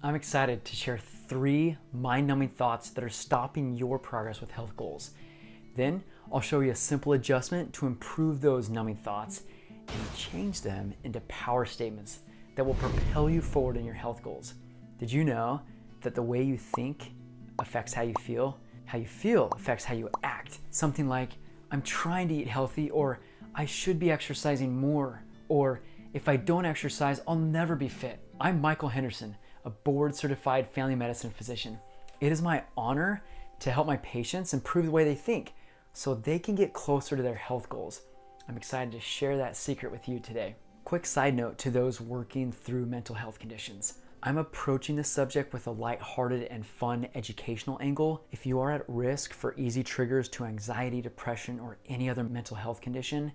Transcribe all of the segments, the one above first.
I'm excited to share 3 mind-numbing thoughts that are stopping your progress with health goals. Then I'll show you a simple adjustment to improve those numbing thoughts and change them into power statements that will propel you forward in your health goals. Did you know that the way you think affects how you feel? How you feel affects how you act. Something like, I'm trying to eat healthy, or I should be exercising more, or if I don't exercise, I'll never be fit. I'm Michael Henderson, a board-certified family medicine physician. It is my honor to help my patients improve the way they think so they can get closer to their health goals. I'm excited to share that secret with you today. Quick side note to those working through mental health conditions. I'm approaching this subject with a lighthearted and fun educational angle. If you are at risk for easy triggers to anxiety, depression, or any other mental health condition,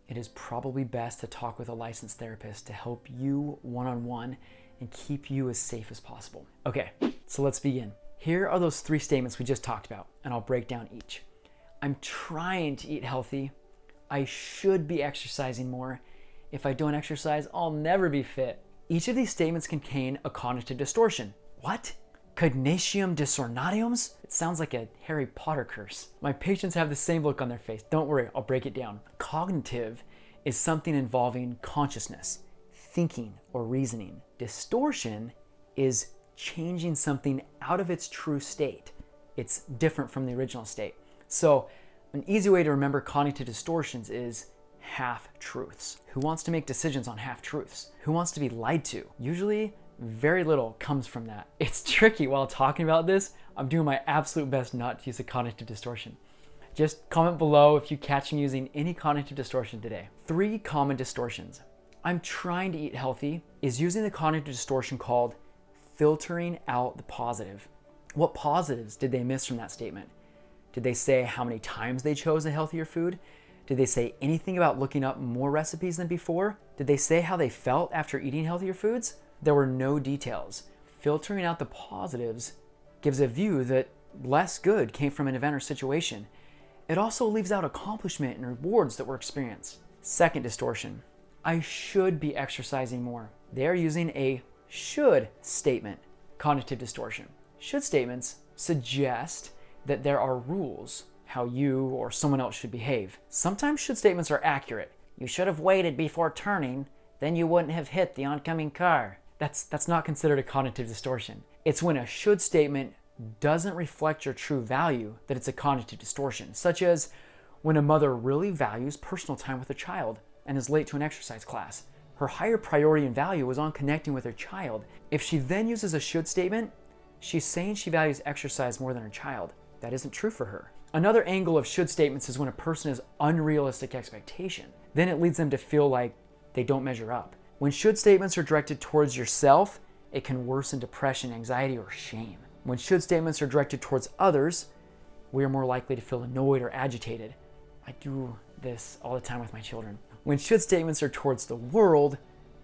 it is probably best to talk with a licensed therapist to help you one-on-one and keep you as safe as possible. Okay, so let's begin. Here are those 3 statements we just talked about, and I'll break down each. I'm trying to eat healthy. I should be exercising more. If I don't exercise, I'll never be fit. Each of these statements contain a cognitive distortion. What? Cognitium disordinariums? It sounds like a Harry Potter curse. My patients have the same look on their face. Don't worry, I'll break it down. Cognitive is something involving consciousness, thinking, or reasoning. Distortion is changing something out of its true state. It's different from the original state. So an easy way to remember cognitive distortions is half-truths. Who wants to make decisions on half-truths? Who wants to be lied to? Usually, very little comes from that. It's tricky while talking about this. I'm doing my absolute best not to use a cognitive distortion. Just comment below if you catch me using any cognitive distortion today. 3 common distortions. I'm trying to eat healthy is using the cognitive distortion called filtering out the positive. What positives did they miss from that statement? Did they say how many times they chose a healthier food? Did they say anything about looking up more recipes than before? Did they say how they felt after eating healthier foods? There were no details. Filtering out the positives gives a view that less good came from an event or situation. It also leaves out accomplishment and rewards that were experienced. Second distortion. I should be exercising more. They are using a should statement, cognitive distortion. Should statements suggest that there are rules how you or someone else should behave. Sometimes should statements are accurate. You should have waited before turning, then you wouldn't have hit the oncoming car. That's not considered a cognitive distortion. It's when a should statement doesn't reflect your true value that it's a cognitive distortion, such as when a mother really values personal time with her child and is late to an exercise class. Her higher priority and value was on connecting with her child. If she then uses a should statement, she's saying she values exercise more than her child. That isn't true for her. Another angle of should statements is when a person has unrealistic expectation. Then it leads them to feel like they don't measure up. When should statements are directed towards yourself, it can worsen depression, anxiety, or shame. When should statements are directed towards others, we are more likely to feel annoyed or agitated. I do this all the time with my children. When should statements are towards the world,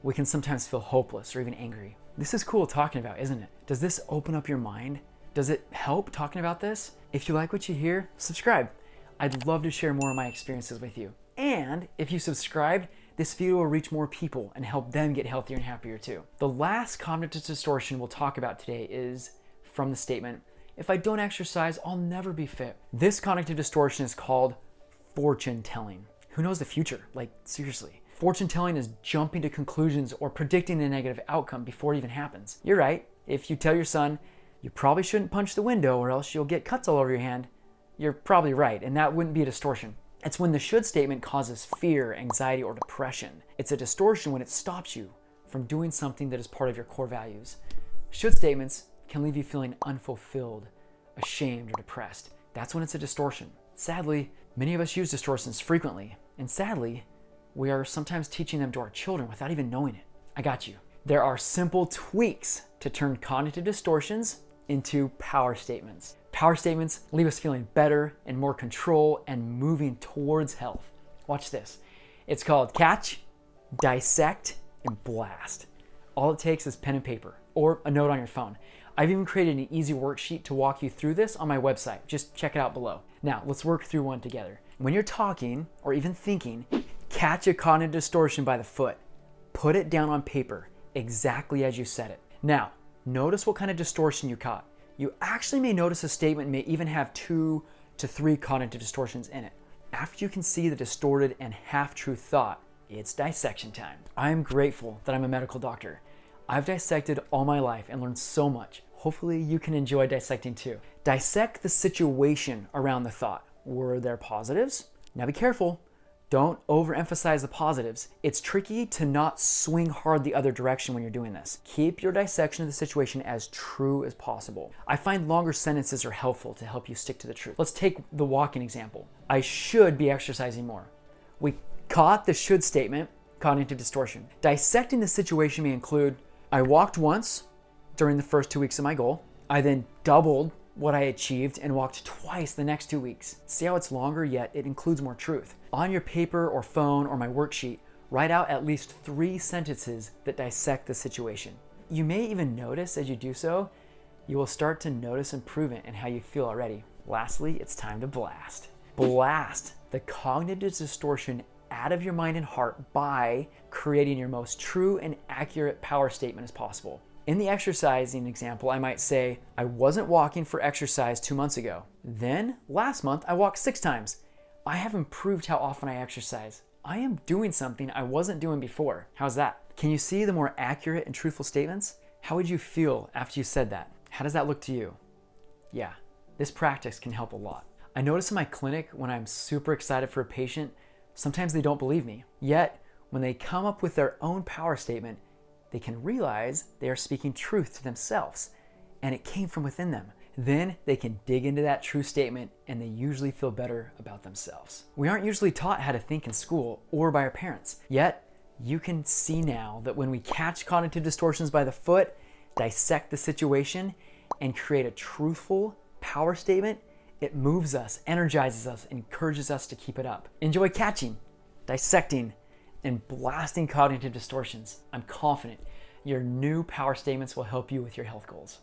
we can sometimes feel hopeless or even angry. This is cool talking about, isn't it? Does this open up your mind? Does it help talking about this? If you like what you hear, subscribe. I'd love to share more of my experiences with you. And if you subscribed, this video will reach more people and help them get healthier and happier too. The last cognitive distortion we'll talk about today is from the statement, if I don't exercise, I'll never be fit. This cognitive distortion is called fortune telling. Who knows the future? Like, seriously. Fortune telling is jumping to conclusions or predicting a negative outcome before it even happens. You're right. If you tell your son, you probably shouldn't punch the window or else you'll get cuts all over your hand, you're probably right, and that wouldn't be a distortion. It's when the should statement causes fear, anxiety, or depression. It's a distortion when it stops you from doing something that is part of your core values. Should statements can leave you feeling unfulfilled, ashamed, or depressed. That's when it's a distortion. Sadly, many of us use distortions frequently, and sadly, we are sometimes teaching them to our children without even knowing it. I got you. There are simple tweaks to turn cognitive distortions into power statements. Power statements leave us feeling better and more control and moving towards health. Watch this. It's called catch, dissect, and blast. All it takes is pen and paper or a note on your phone. I've even created an easy worksheet to walk you through this on my website. Just check it out below. Now, let's work through one together. When you're talking or even thinking, catch a cognitive distortion by the foot. Put it down on paper exactly as you said it. Now, Notice what kind of distortion you caught. You actually may notice a statement may even have 2 to 3 cognitive distortions in it. After you can see the distorted and half-true thought, it's dissection time. I'm grateful that I'm a medical doctor. I've dissected all my life and learned so much. Hopefully you can enjoy dissecting too. Dissect the situation around the thought. Were there positives? Now be careful. Don't overemphasize the positives. It's tricky to not swing hard the other direction when you're doing this. Keep your dissection of the situation as true as possible. I find longer sentences are helpful to help you stick to the truth. Let's take the walking example. I should be exercising more. We caught the should statement, cognitive distortion. Dissecting the situation may include, I walked once during the first 2 weeks of my goal. I then doubled what I achieved and walked twice the next 2 weeks. See how it's longer, yet it includes more truth. On your paper or phone or my worksheet, write out at least 3 sentences that dissect the situation. You may even notice as you do so, you will start to notice improvement in how you feel already. Lastly, it's time to blast. Blast the cognitive distortion out of your mind and heart by creating your most true and accurate power statement as possible. In the exercising example, I might say, I wasn't walking for exercise 2 months ago. Then, last month, I walked 6 times. I have improved how often I exercise. I am doing something I wasn't doing before. How's that? Can you see the more accurate and truthful statements? How would you feel after you said that? How does that look to you? Yeah, this practice can help a lot. I notice in my clinic when I'm super excited for a patient, sometimes they don't believe me. Yet, when they come up with their own power statement, they can realize they are speaking truth to themselves and it came from within them. Then they can dig into that true statement and they usually feel better about themselves. We aren't usually taught how to think in school or by our parents. Yet, you can see now that when we catch cognitive distortions by the foot, dissect the situation, and create a truthful power statement, it moves us, energizes us, and encourages us to keep it up. Enjoy catching, dissecting, and blasting cognitive distortions. I'm confident your new power statements will help you with your health goals.